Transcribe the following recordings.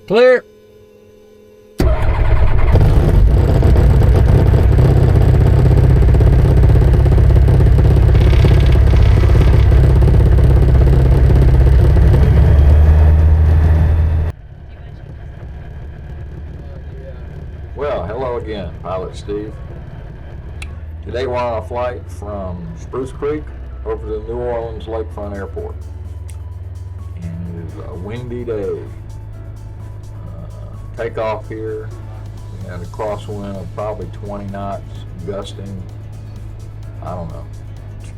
Clear. Well, hello again, Pilot Steve. Today we're on a flight from Spruce Creek over to New Orleans Lakefront Airport. And it is a windy day. Takeoff here, we had a crosswind of probably 20 knots, gusting, I don't know,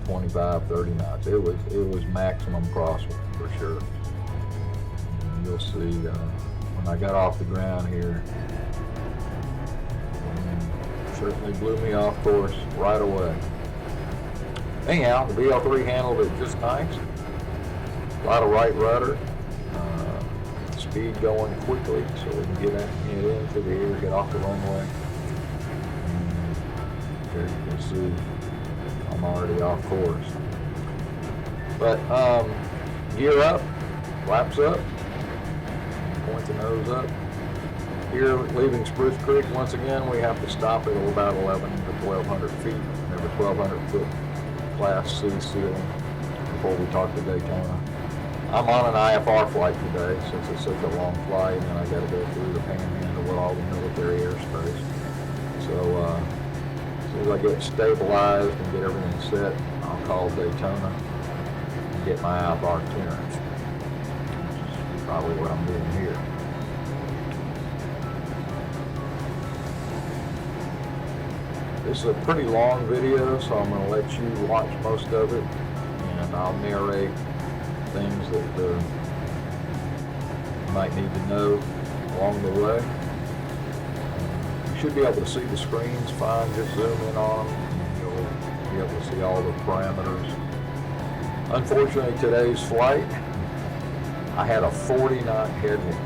25, 30 knots. It was maximum crosswind for sure. And you'll see when I got off the ground here, certainly blew me off course right away. Anyhow, the VL3 handled it just nice. A lot of right rudder. Speed going quickly so we can get into the air, get off the runway. There you can see I'm already off course. But gear up, flaps up, point the nose up. Here, leaving Spruce Creek, once again, we have to stop at about 11 to 1,200 feet. We have a 1,200 foot Class C ceiling before we talk to Daytona. I'm on an IFR flight today since it's such a long flight, and I got to go through the panhandle with all the military airspace. So as soon as I get stabilized and get everything set, I'll call Daytona and get my IFR clearance, which is probably what I'm doing here. This is a pretty long video, so I'm going to let you watch most of it, and I'll narrate things that you might need to know along the way. You should be able to see the screens fine, just zoom in on them, and you'll be able to see all the parameters. Unfortunately, today's flight, I had a 40-knot headwind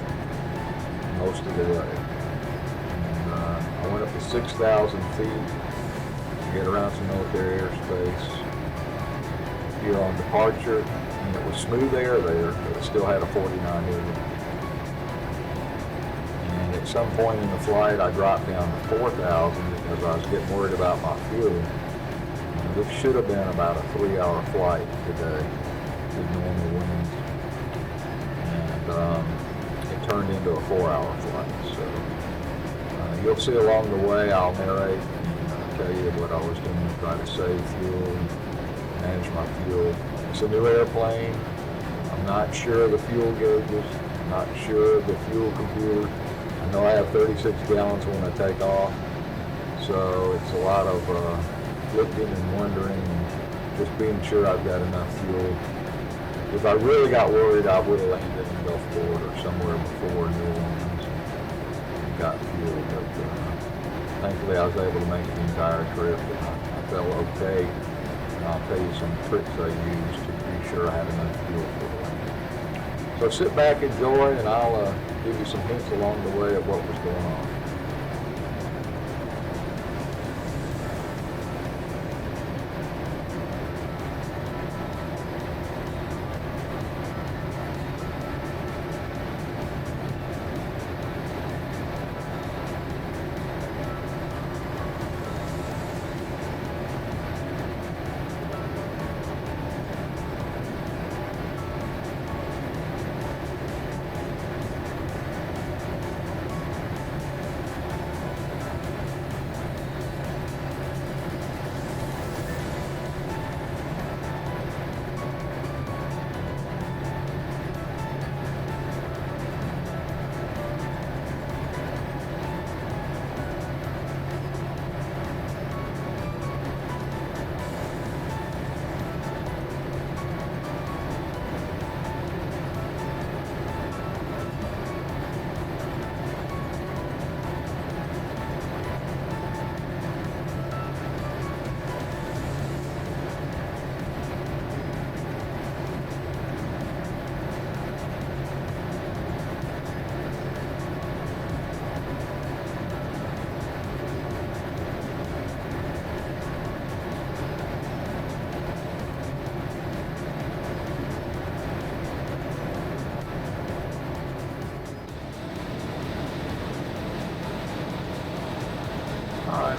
most of the way. And, I went up to 6,000 feet to get around some military airspace here on departure. And it was smooth air there, but it still had a 49 headwind. And at some point in the flight, I dropped down to 4,000 because I was getting worried about my fuel. And this should have been about a 3-hour flight today with normal winds. And it turned into a 4-hour flight. So you'll see along the way, I'll narrate and tell you what I was doing to try to save fuel, manage my fuel. It's a new airplane. I'm not sure of the fuel gauges. I'm not sure of the fuel computer. I know I have 36 gallons when I take off. So it's a lot of looking and wondering and just being sure I've got enough fuel. If I really got worried, I would have landed in Gulfport or somewhere before New Orleans and got fuel. But thankfully I was able to make the entire trip and I felt okay. I'll tell you some tricks I used to be sure I had enough fuel for the landing. So sit back, enjoy, and I'll give you some hints along the way of what was going on.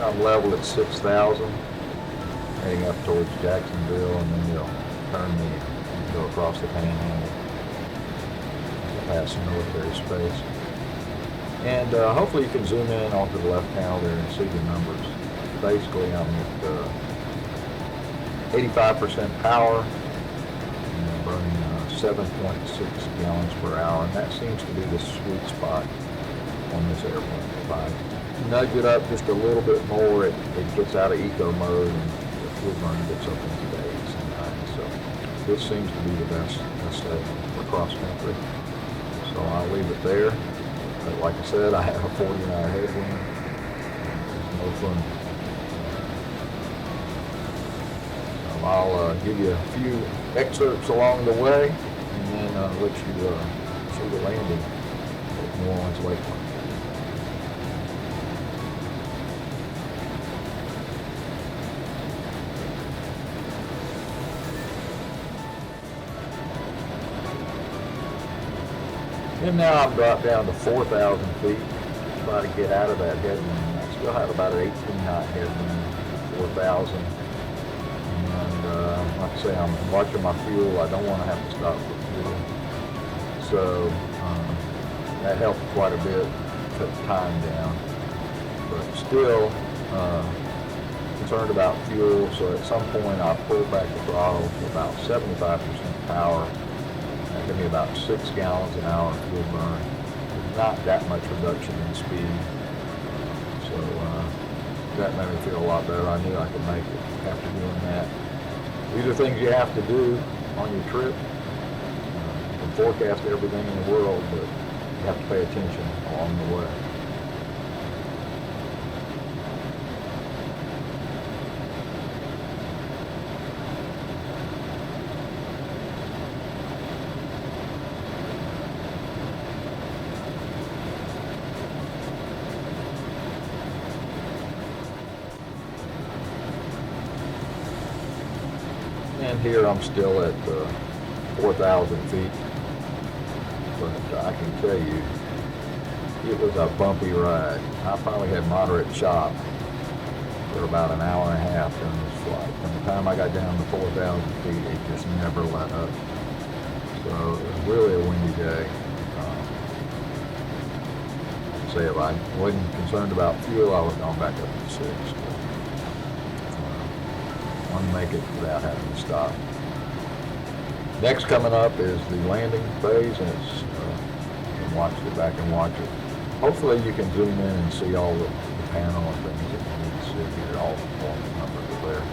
I'm level at 6,000, heading up towards Jacksonville, and then they'll turn me and go across the Panhandle, past the military space. And hopefully you can zoom in onto the left panel there and see the numbers. Basically, I'm at 85% power, and I'm burning 7.6 gallons per hour, and that seems to be the sweet spot on this airplane. If I nudge it up just a little bit more, it gets out of eco mode and the fuel burn gets up into the 80s sometimes. So this seems to be the best setting for cross country. So I'll leave it there. But like I said, I have a 40-hour headwind. It's no fun. So I'll give you a few excerpts along the way, and then let you see the landing at New Orleans Lakefront. And now I'm dropped down to 4,000 feet. Try to get out of that headwind. I still have about an 18-knot headwind, 4,000. And like I say, I'm watching my fuel. I don't want to have to stop for fuel. So that helped quite a bit, cut the time down. But still concerned about fuel. So at some point I'll pull back the throttle to about 75% power. That give me about 6 gallons an hour fuel burn. Not that much reduction in speed. So that made me feel a lot better. I knew I could make it after doing that. These are things you have to do on your trip. You can forecast everything in the world, but you have to pay attention along the way. And here I'm still at 4,000 feet, but I can tell you, it was a bumpy ride. I probably had moderate chop for about an hour and a half during this flight. From the time I got down to 4,000 feet, it just never let up. So it was really a windy day. Say if I wasn't concerned about fuel, I would have gone back up to 6. Want to make it without having to stop. Next coming up is the landing phase, and it's you can watch it back and watch it. Hopefully you can zoom in and see all the panel and things that you need to see here. All the numbers are there.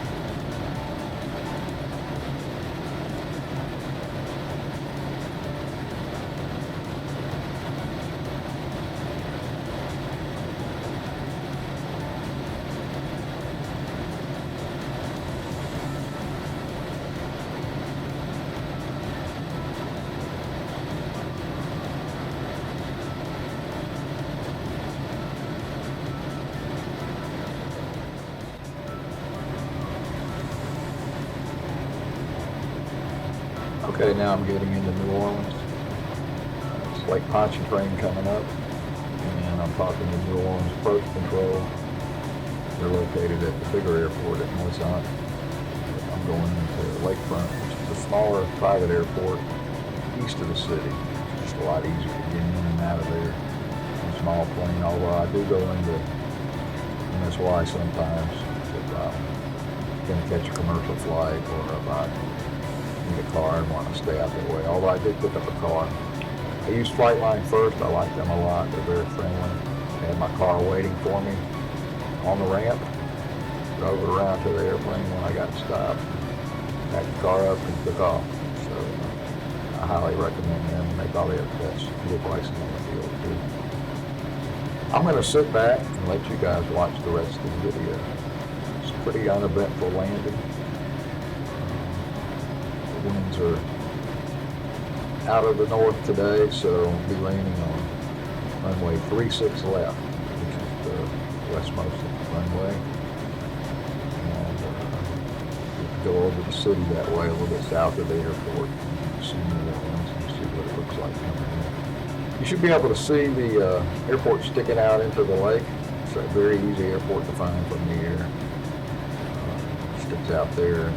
Okay, now I'm getting into New Orleans. It's Lake Pontchartrain coming up, and I'm talking to New Orleans Approach Control. They're located at the bigger airport at Moisant. I'm going into Lakefront, which is a smaller private airport east of the city. It's just a lot easier to get in and out of there in a small plane, although I do go into MSY sometimes if I'm going to catch a commercial flight or if I need a car and want to stay out that way. Although I did pick up a car. I used Flightline first. I like them a lot. They're very friendly. They had my car waiting for me on the ramp. Drove it around to the airplane when I got stopped. Packed the car up and took off. So I highly recommend them. They probably have the best fuel prices on the field too. I'm going to sit back and let you guys watch the rest of the video. It's a pretty uneventful landing. The winds are out of the north today, so we'll be landing on runway 36 left, which is the westmost runway. And we'll go over the city that way, a little bit south of the airport, and see New Orleans and see what it looks like coming in. You should be able to see the airport sticking out into the lake. It's a very easy airport to find from the air. Sticks out there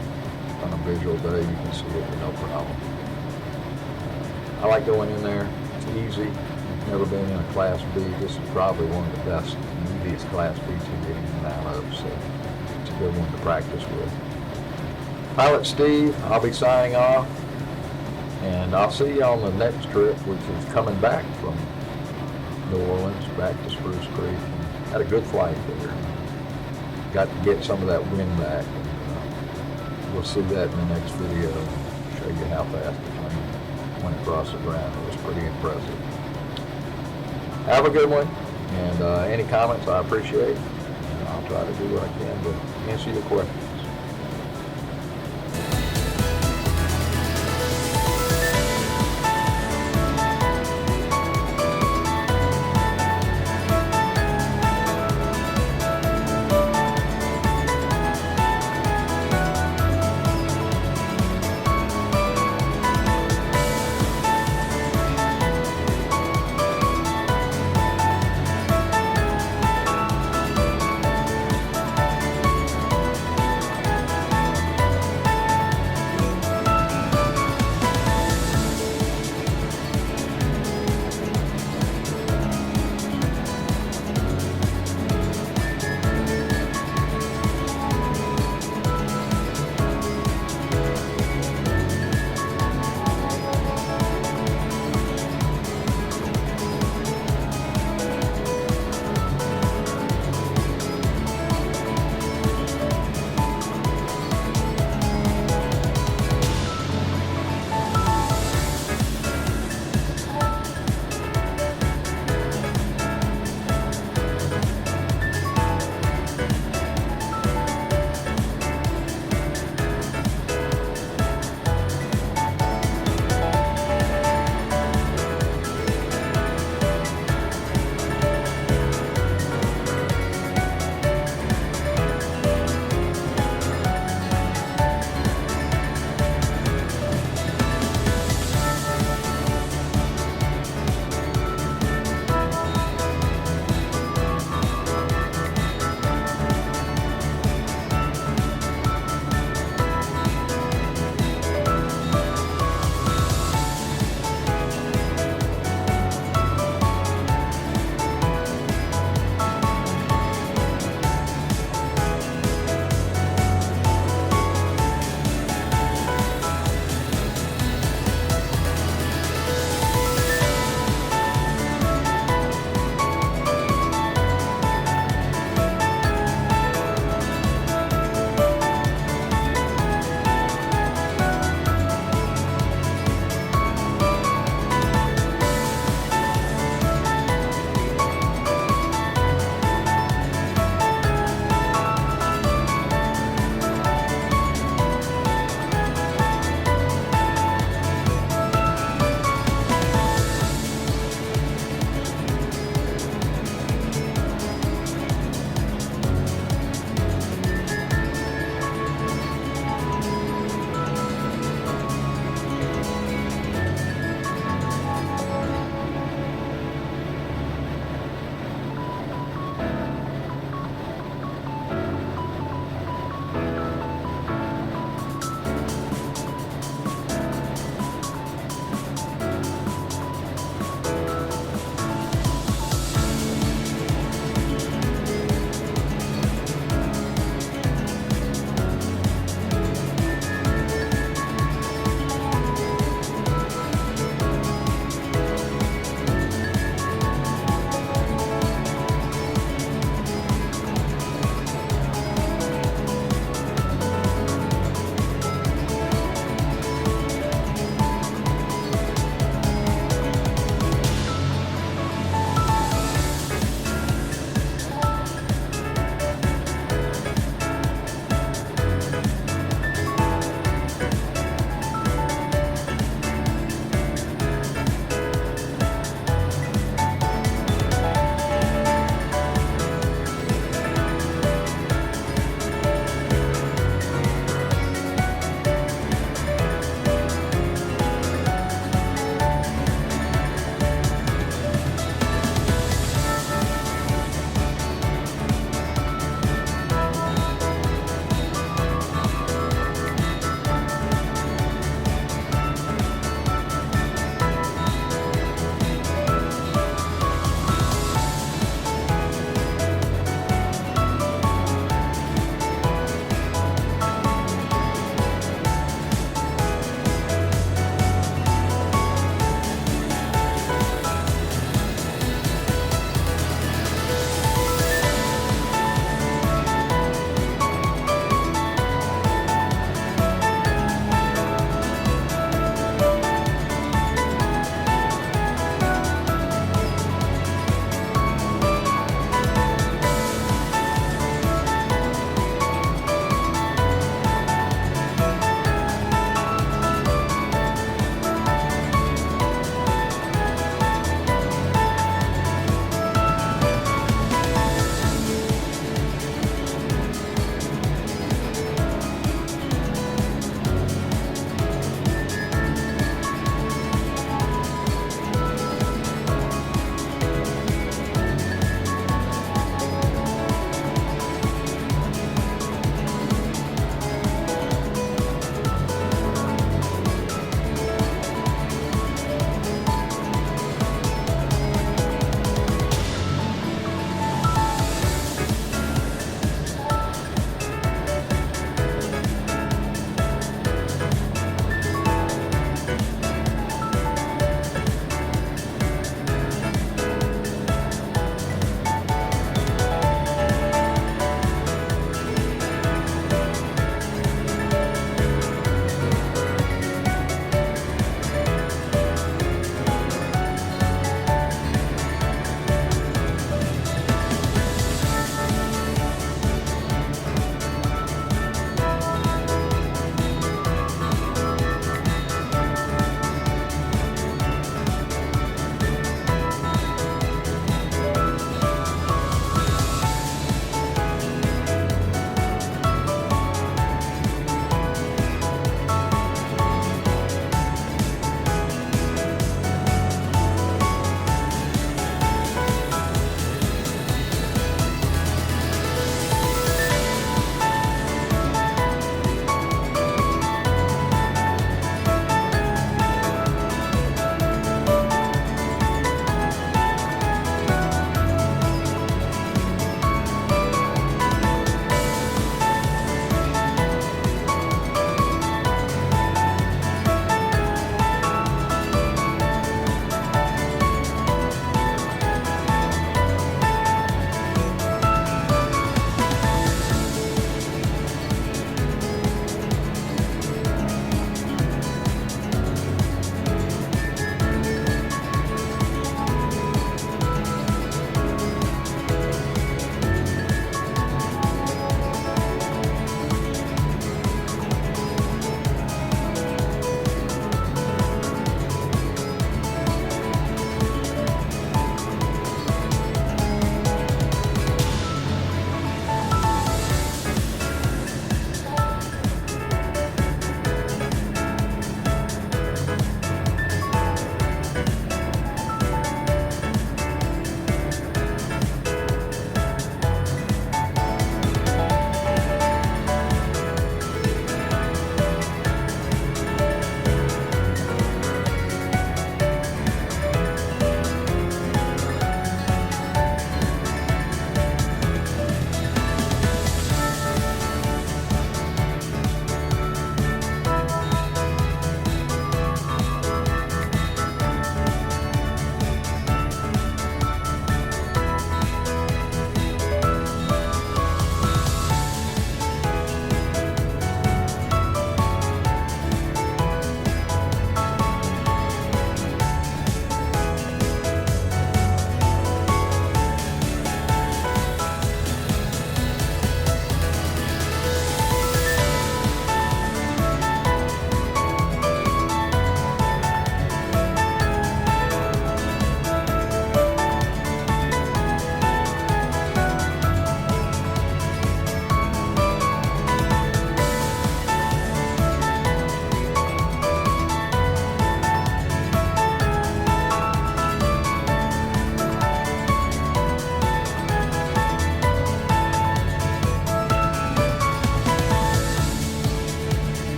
on a visual day, you can see it with no problem. I like going in there. It's easy. I've never been in a Class B. This is probably one of the best, easiest Class Bs to get in and out of, so it's a good one to practice with. Pilot Steve, I'll be signing off, and I'll see you on the next trip, which is coming back from New Orleans back to Spruce Creek. Had a good flight there. Got to get some of that wind back. We'll see that in the next video. Show you how fast the plane went across the ground. It was pretty impressive. Have a good one, and any comments I appreciate. And I'll try to do what I can to answer your questions.